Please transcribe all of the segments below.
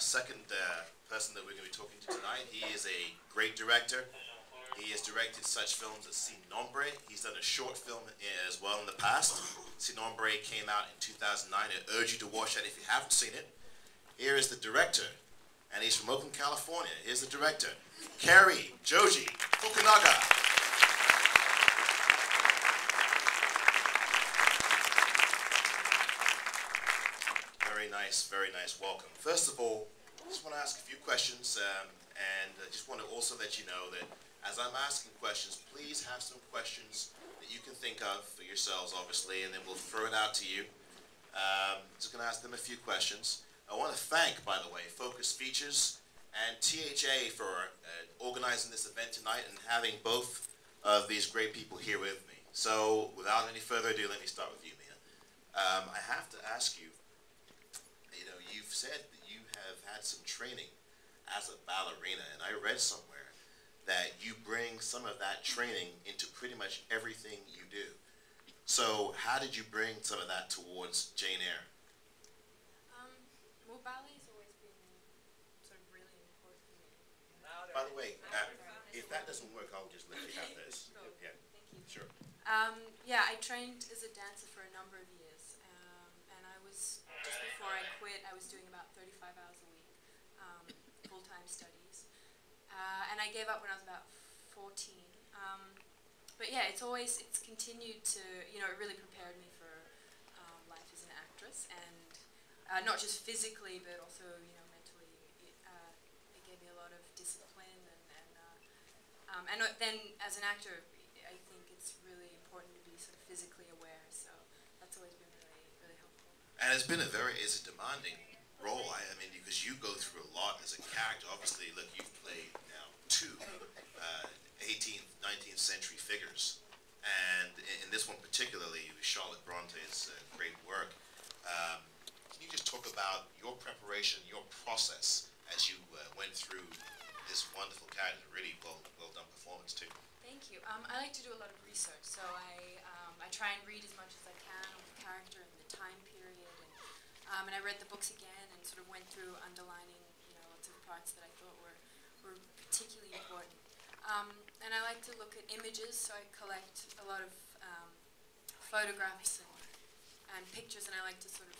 second person that we're going to be talking to tonight. He is a great director. He has directed such films as Sin Nombre. He's done a short film as well in the past. Sin Nombre came out in 2009. I urge you to watch that if you haven't seen it. Here is the director, and he's from Oakland, California. Here's the director, Cary Fukunaga. Very nice welcome. First of all, I just want to ask a few questions, and I just want to also let you know that as I'm asking questions, please have some questions that you can think of for yourselves, obviously, and then we'll throw it out to you. Just going to ask them a few questions. I want to thank, by the way, Focus Features and THA for organizing this event tonight and having both of these great people here with me. So, without any further ado, let me start with you, Mia. I have to ask you, you've said that you have had some training as a ballerina, and I read somewhere that you bring some of that training into pretty much everything you do. So how did you bring some of that towards Jane Eyre? Well, ballet's always been sort of really important to me. By the way, if that doesn't work, I'll just let you have this. Cool. Yeah. Thank you. Sure. Yeah, I trained as a dancer for a number of years, and I was, just before I quit, I was doing about 35 hours a week, full-time studies, and I gave up when I was about 14. But yeah, it's continued to, it really prepared me for life as an actress, and not just physically, but also, mentally. It gave me a lot of discipline, and then as an actor, I think it's really important to be sort of physically aware, so that's always been really helpful. And it's been it's a demanding role, I mean, because you go through a lot as a character. Obviously, look, you've played now two 18th, 19th century figures. And in this one particularly, Charlotte Bronte's great work. Can you just talk about your preparation, your process as you went through this wonderful character, really well done performance too? Thank you. I like to do a lot of research, so I try and read as much as I can on the character and the time period, and I read the books again and sort of went through underlining, lots of parts that I thought were particularly important. And I like to look at images, so I collect a lot of photographs and pictures, and I like to sort of,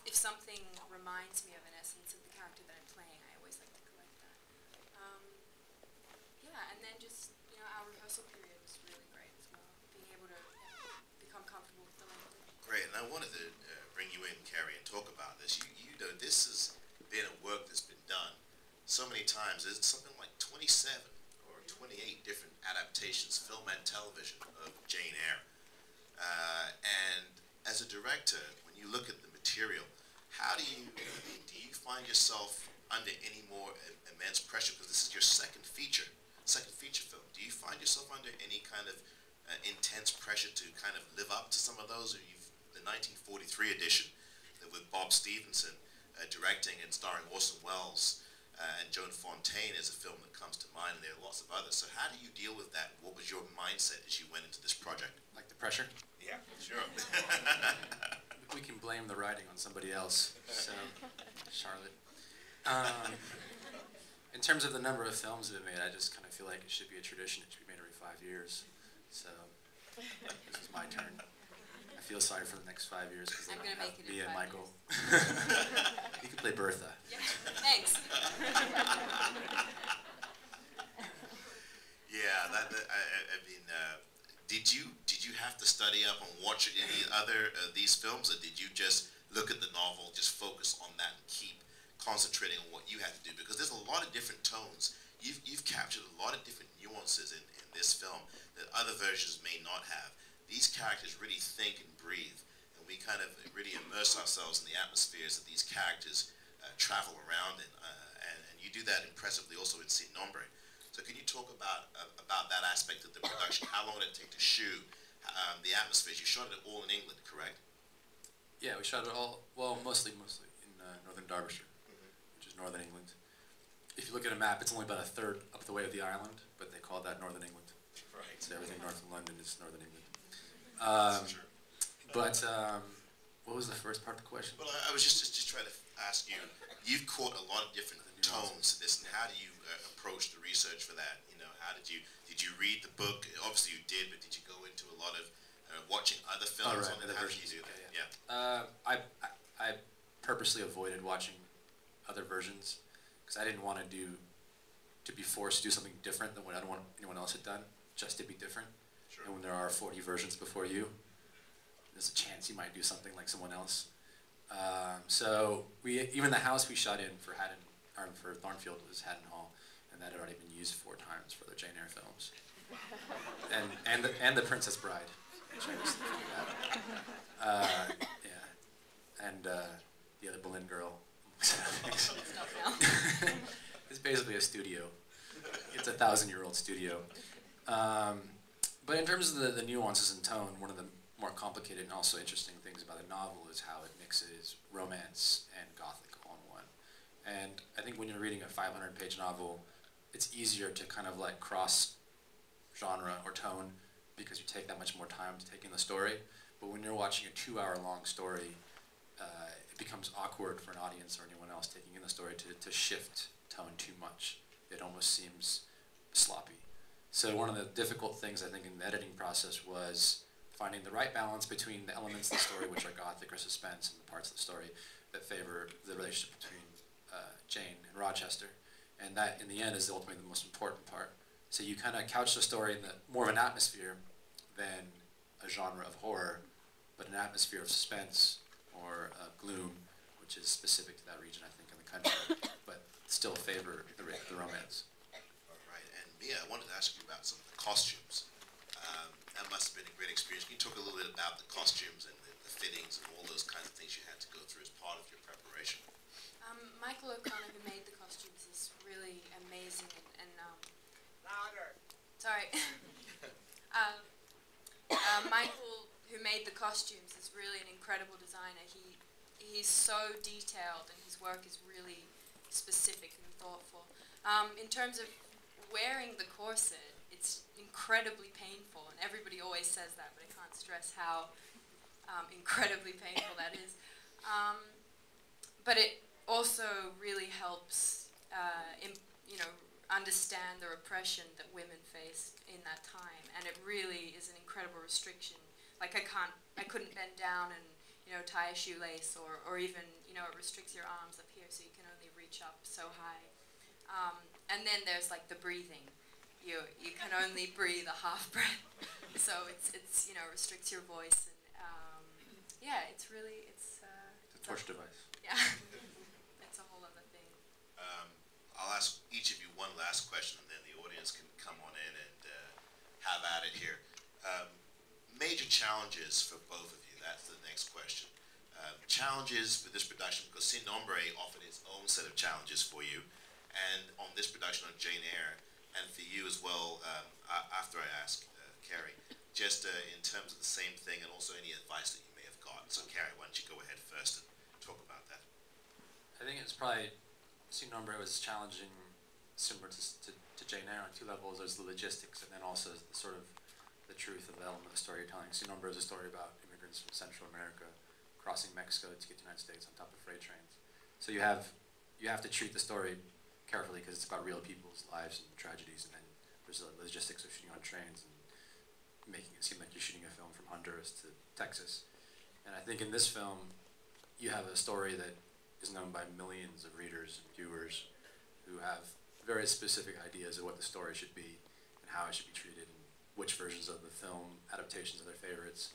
if something reminds me of an essence of the character that I'm playing, I always like to collect that. Yeah, and then just, our rehearsal period was really great as well, being able to become comfortable with the language. Great, and I wanted to bring you in, Cary, and talk about this. This has been a work that's been done so many times. There's something like 27 or 28 different adaptations, film and television, of Jane Eyre. And as a director, when you look at the material, do you find yourself under any more immense pressure? Because this is your second feature film. Do you find yourself under any kind of intense pressure to kind of live up to some of those? Or the 1943 edition with Bob Stevenson directing and starring Orson Welles and Joan Fontaine is a film that comes to mind, and there are lots of others. So how do you deal with that? What was your mindset as you went into this project? Like the pressure? Yeah, sure. We can blame the writing on somebody else, so, Charlotte. In terms of the number of films that have made, I just kind of feel like it should be a tradition. It should be made every 5 years. So, this is my turn. I feel sorry for the next 5 years because I'm going to make it me in and 5 Michael. years. You can play Bertha. Yeah, thanks. Yeah, I mean, did you have to study up and watch any other these films, or did you just look at the novel, just focus on that, and keep concentrating on what you had to do? Because there's a lot of different tones. You've captured a lot of different nuances in this film that other versions may not have. These characters really think and breathe, and we kind of really immerse ourselves in the atmospheres that these characters travel around in, and you do that impressively also in Sin Nombre. So can you talk about that aspect of the production? How long did it take to shoot? The atmospheres, you shot it all in England, correct? Yeah, we shot it all, well, mostly in northern Derbyshire, which is northern England. If you look at a map, it's only about a third up the way of the island, but they call that northern England. Right. So everything north of London is northern England. But What was the first part of the question? Well, I was just trying to ask you, you've caught a lot of different tones to this, and how do you approach the research for that? You know, how did you read the book? Obviously you did, but did you go into a lot of watching other films on it? How did you do that? Yeah. I purposely avoided watching other versions because I didn't want to be forced to do something different than what anyone else had done, just to be different. Sure. And when there are 40 versions before you, there's a chance you might do something like someone else. So even the house we shot in for Thornfield was Haddon Hall, and that had already been used 4 times for the Jane Eyre films, and the Princess Bride, which I was thinking about. Yeah, and the other Boleyn girl. Stop now. It's basically a studio. It's a 1,000-year-old studio. But in terms of the nuances in tone, one of the more complicated and also interesting things about the novel is how it mixes romance and Gothic all in one. And I think when you're reading a 500-page novel, it's easier to kind of like cross genre or tone because you take that much more time to take in the story. But when you're watching a 2-hour-long story, it becomes awkward for an audience or anyone else taking in the story to shift tone too much. It almost seems sloppy. So one of the difficult things I think in the editing process was finding the right balance between the elements of the story, which are Gothic or suspense, and the parts of the story that favor the relationship between Jane and Rochester. And that, in the end, is ultimately the most important part. So you kind of couch the story in more of an atmosphere than a genre of horror, but an atmosphere of suspense or gloom, which is specific to that region, I think, in the country, but still favor the romance. All right, and Mia, I wanted to ask you about some of the costumes. That must have been a great experience. Can you talk a little bit about the costumes and the fittings and all those kinds of things you had to go through as part of your preparation? Michael O'Connor, who made the costumes, is really amazing and Louder. sorry. Michael, who made the costumes, is really an incredible designer. He's so detailed and his work is really specific and thoughtful. In terms of wearing the corset, it's incredibly painful, and everybody always says that, but I can't stress how incredibly painful that is. But it also really helps, understand the repression that women faced in that time, and it really is an incredible restriction. Like I couldn't bend down and tie a shoelace, or even it restricts your arms up here, so you can only reach up so high. And then there's like the breathing. You can only breathe a half breath, so it's restricts your voice, and it's really It's a torture device. Yeah, it's a whole other thing. I'll ask each of you one last question, and then the audience can come on in and have at it here. Major challenges for both of you. That's the next question. Challenges for this production, because Sin Nombre offered its own set of challenges for you, and on this production on Jane Eyre, and for you as well, after I ask Cary, just in terms of the same thing, and also any advice that you may have gotten. So Cary, why don't you go ahead first and talk about that? I think it's probably, Sin Nombre was challenging, similar to Jane Eyre on 2 levels. There's the logistics, and then also sort of the truth of the element of storytelling. Sin Nombre is a story about immigrants from Central America crossing Mexico to get to the United States on top of freight trains. So you have to treat the story carefully because it's about real people's lives and tragedies, and then there's the logistics of shooting on trains and making it seem like you're shooting a film from Honduras to Texas. And I think in this film, you have a story that is known by millions of readers and viewers who have very specific ideas of what the story should be and how it should be treated and which versions of the film adaptations are their favorites.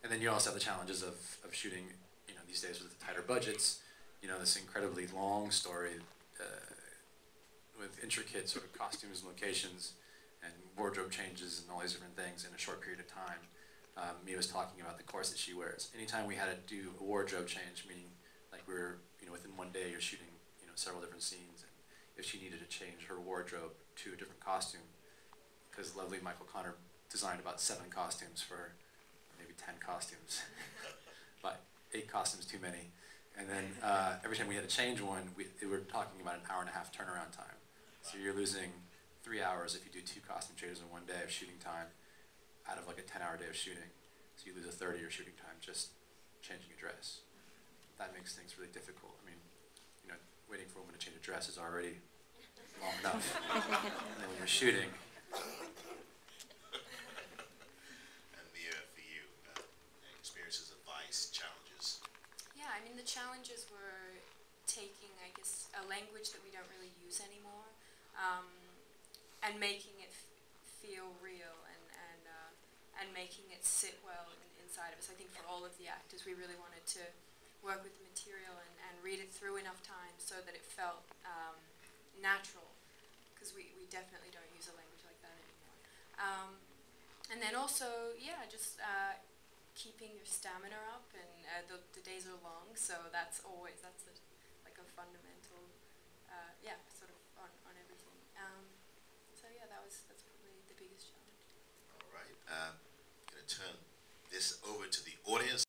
And then you also have the challenges of shooting, these days with tighter budgets, this incredibly long story with intricate sort of costumes and locations and wardrobe changes and all these different things in a short period of time. Mia was talking about the corset she wears. Anytime we had to do a wardrobe change, meaning like we're, within one day you're shooting, several different scenes, and if she needed to change her wardrobe to a different costume, because lovely Michael Connor designed about 7 costumes for maybe 10 costumes, but 8 costumes too many. And then every time we had to change one, we were talking about an hour-and-a-half turnaround time. So you're losing 3 hours if you do 2 costume changes in one day of shooting time out of like a 10-hour day of shooting. So you lose a third of your shooting time just changing a dress. That makes things really difficult. I mean, you know, waiting for a woman to change a dress is already long enough. And then when you're shooting. And for you, experiences, advice, challenges? Yeah, I mean the challenges were taking, I guess, a language that we don't really use anymore, and making it feel real and making it sit well inside of us. I think for all of the actors, we really wanted to work with the material and read it through enough times so that it felt natural, because we definitely don't use a language like that anymore. And then also, yeah, just keeping your stamina up, and the days are long, so that's like a fundamental, yeah, sort of on everything. So yeah, that's probably the biggest challenge. All right, I'm going to turn this over to the audience.